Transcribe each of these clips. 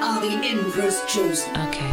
are the Emperor's chosen. Okay.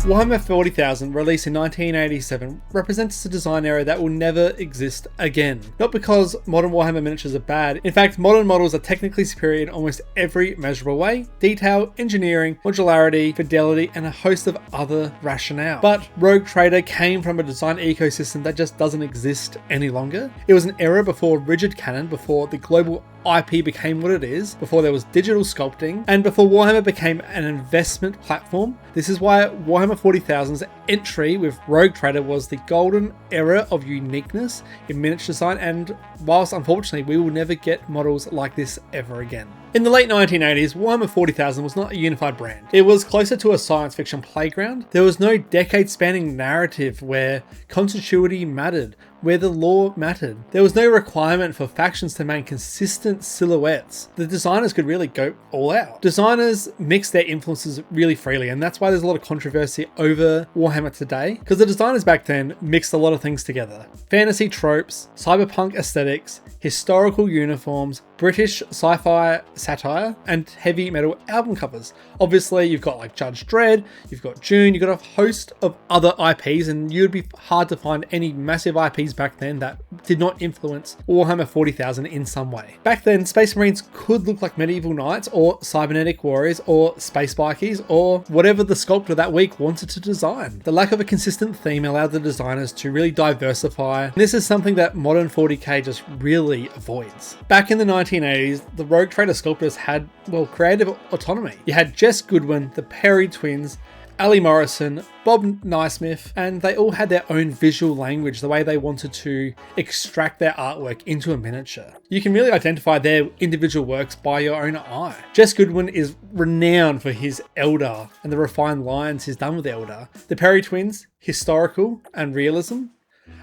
Warhammer 40,000, released in 1987, represents a design era that will never exist again. Not because modern Warhammer miniatures are bad, in fact modern models are technically superior in almost every measurable way: detail, engineering, modularity, fidelity, and a host of other rationale. But Rogue Trader came from a design ecosystem that just doesn't exist any longer. It was an era before rigid canon, before the global IP became what it is, before there was digital sculpting, and before Warhammer became an investment platform. This is why Warhammer 40,000's entry with Rogue Trader was the golden era of uniqueness in miniature design, and whilst unfortunately we will never get models like this ever again. In the late 1980s, Warhammer 40,000 was not a unified brand. It was closer to a science fiction playground. There was no decade-spanning narrative where continuity mattered, where the lore mattered. There was no requirement for factions to maintain consistent silhouettes. The designers could really go all out. Designers mixed their influences really freely, and that's why there's a lot of controversy over Warhammer today, because the designers back then mixed a lot of things together. Fantasy tropes, cyberpunk aesthetics, historical uniforms, British sci-fi satire, and heavy metal album covers. Obviously, you've got like Judge Dredd, you've got Dune, you've got a host of other IPs, and you'd be hard to find any massive IPs back then that did not influence Warhammer 40,000 in some way. Back then, Space Marines could look like medieval knights, or cybernetic warriors, or space bikies, or whatever the sculptor that week wanted to design. The lack of a consistent theme allowed the designers to really diversify. And this is something that modern 40k just really avoids. Back in the 1980s, the Rogue Trader sculptors had, well, creative autonomy. You had Jess Goodwin, the Perry twins, Ali Morrison, Bob Naismith, and they all had their own visual language, the way they wanted to extract their artwork into a miniature. You can really identify their individual works by your own eye. Jess Goodwin is renowned for his Eldar and the refined lines he's done with Eldar. The Perry twins, historical and realism.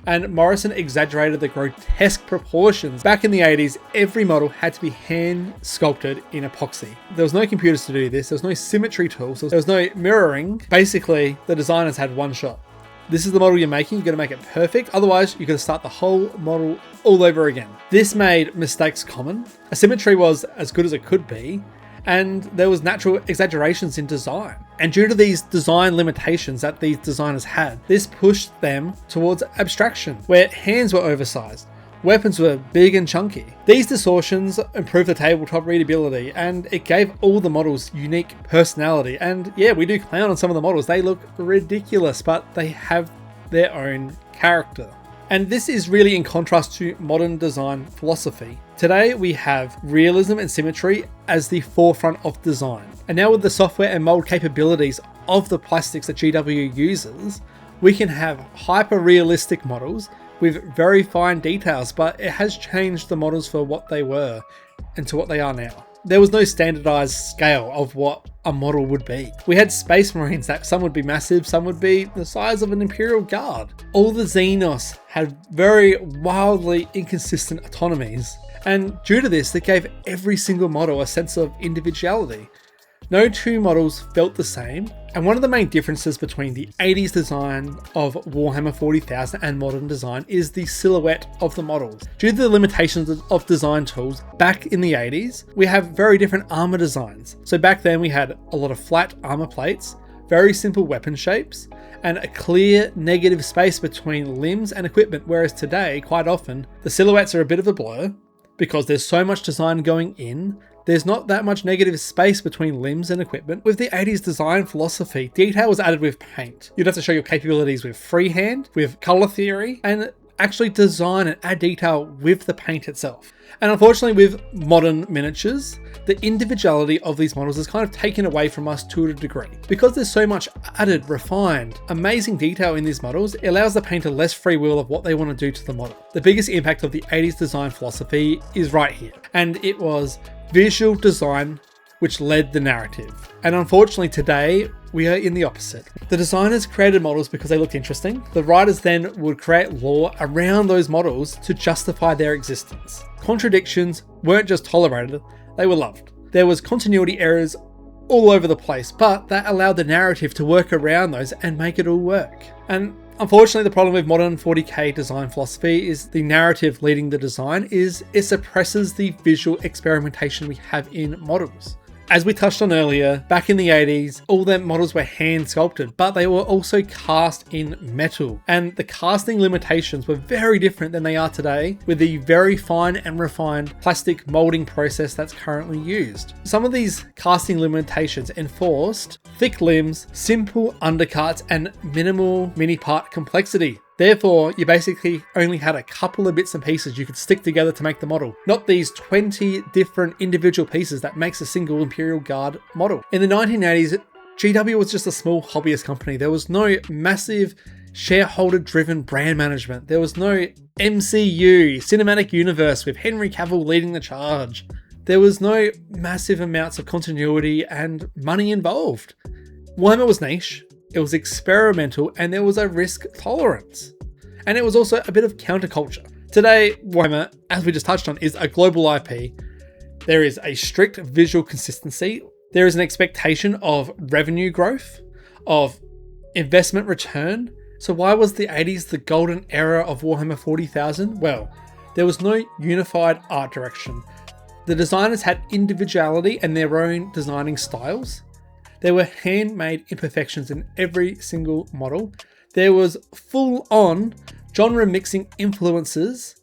And Morrison exaggerated the grotesque proportions. Back in the 80s, every model had to be hand sculpted in epoxy. There was no computers to do this, there was no symmetry tools, there was no mirroring. Basically, the designers had one shot. This is the model you're making, you're going to make it perfect, otherwise you're going to start the whole model all over again. This made mistakes common. Asymmetry was as good as it could be, and there was natural exaggerations in design. And due to these design limitations that these designers had, this pushed them towards abstraction, where hands were oversized, weapons were big and chunky. These distortions improved the tabletop readability, and it gave all the models unique personality. And yeah, we do clown on some of the models, they look ridiculous, but they have their own character. And this is really in contrast to modern design philosophy. Today we have realism and symmetry as the forefront of design. And now with the software and mold capabilities of the plastics that GW uses, we can have hyper-realistic models with very fine details, but it has changed the models for what they were and to what they are now. There was no standardized scale of what a model would be. We had Space Marines that some would be massive, some would be the size of an Imperial Guard. All the Xenos had very wildly inconsistent autonomies, and due to this, it gave every single model a sense of individuality. No two models felt the same, and one of the main differences between the 80s design of Warhammer 40,000 and modern design is the silhouette of the models. Due to the limitations of design tools, back in the 80s, we have very different armor designs. So back then we had a lot of flat armor plates, very simple weapon shapes, and a clear negative space between limbs and equipment, whereas today, quite often, the silhouettes are a bit of a blur because there's so much design going in. There's not that much negative space between limbs and equipment. With the 80s design philosophy, detail was added with paint. You'd have to show your capabilities with freehand, with color theory, and actually design and add detail with the paint itself. And unfortunately with modern miniatures, the individuality of these models is kind of taken away from us to a degree. Because there's so much added, refined, amazing detail in these models, it allows the painter less free will of what they want to do to the model. The biggest impact of the 80s design philosophy is right here, and it was visual design which led the narrative. And unfortunately today, we are in the opposite. The designers created models because they looked interesting. The writers then would create lore around those models to justify their existence. Contradictions weren't just tolerated, they were loved. There was continuity errors all over the place, but that allowed the narrative to work around those and make it all work. And Unfortunately, the problem with modern 40k design philosophy is the narrative leading the design is it suppresses the visual experimentation we have in models. As we touched on earlier, back in the 80s, all their models were hand sculpted, but they were also cast in metal. And the casting limitations were very different than they are today with the very fine and refined plastic molding process that's currently used. Some of these casting limitations enforced thick limbs, simple undercuts, and minimal mini part complexity. Therefore, you basically only had a couple of bits and pieces you could stick together to make the model, not these 20 different individual pieces that makes a single Imperial Guard model. In the 1980s, GW was just a small hobbyist company. There was no massive shareholder-driven brand management. There was no MCU, cinematic universe with Henry Cavill leading the charge. There was no massive amounts of continuity and money involved. Warhammer was niche. It was experimental, and there was a risk tolerance. And it was also a bit of counterculture. Today, Warhammer, as we just touched on, is a global IP. There is a strict visual consistency. There is an expectation of revenue growth, of investment return. So why was the 80s the golden era of Warhammer 40,000? Well, there was no unified art direction. The designers had individuality and their own designing styles. There were handmade imperfections in every single model. There was full-on genre mixing influences.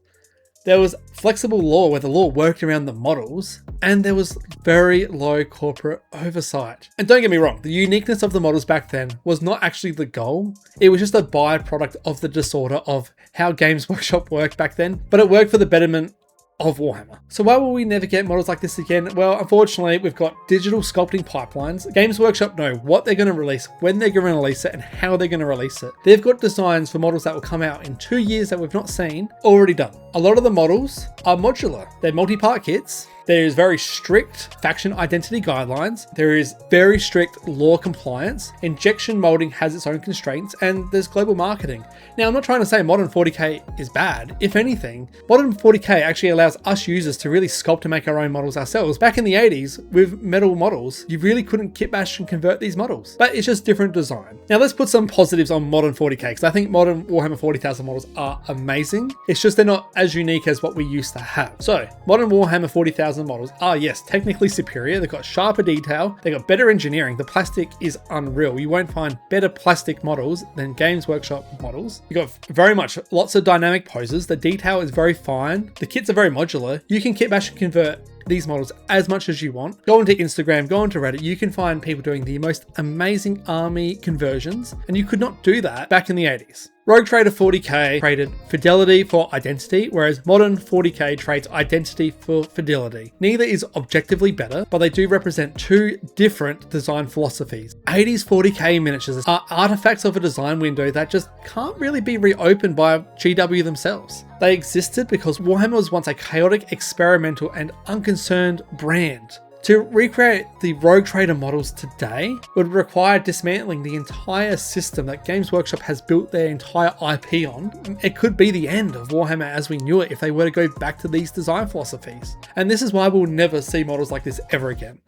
There was flexible lore where the lore worked around the models. And there was very low corporate oversight. And don't get me wrong, the uniqueness of the models back then was not actually the goal. It was just a byproduct of the disorder of how Games Workshop worked back then. But it worked for the betterment of Warhammer. So why will we never get models like this again? Well, unfortunately, we've got digital sculpting pipelines. Games Workshop know what they're going to release, when they're going to release it, and how they're going to release it. They've got designs for models that will come out in 2 years that we've not seen already done. A lot of the models are modular. They're multi-part kits. There is very strict faction identity guidelines. There is very strict lore compliance. Injection molding has its own constraints, and there's global marketing. Now, I'm not trying to say modern 40k is bad. If anything, modern 40k actually allows us users to really sculpt and make our own models ourselves. Back in the 80s, with metal models, you really couldn't kit bash and convert these models, but it's just different design. Now, let's put some positives on modern 40k, because I think modern Warhammer 40,000 models are amazing. It's just they're not as unique as what we used to have. So, modern Warhammer 40,000 models are, yes, technically superior. They've got sharper detail. They've got better engineering. The plastic is unreal. You won't find better plastic models than Games Workshop models. You've got very much lots of dynamic poses. The detail is very fine. The kits are very modular. You can kit bash and convert these models as much as you want. Go onto Instagram, go onto Reddit. You can find people doing the most amazing army conversions, and you could not do that back in the 80s. Rogue Trader 40k traded fidelity for identity, whereas modern 40k trades identity for fidelity. Neither is objectively better, but they do represent two different design philosophies. 80s 40k miniatures are artifacts of a design window that just can't really be reopened by GW themselves. They existed because Warhammer was once a chaotic, experimental, and unconcerned brand. To recreate the Rogue Trader models today would require dismantling the entire system that Games Workshop has built their entire IP on. It could be the end of Warhammer as we knew it if they were to go back to these design philosophies. And this is why we'll never see models like this ever again.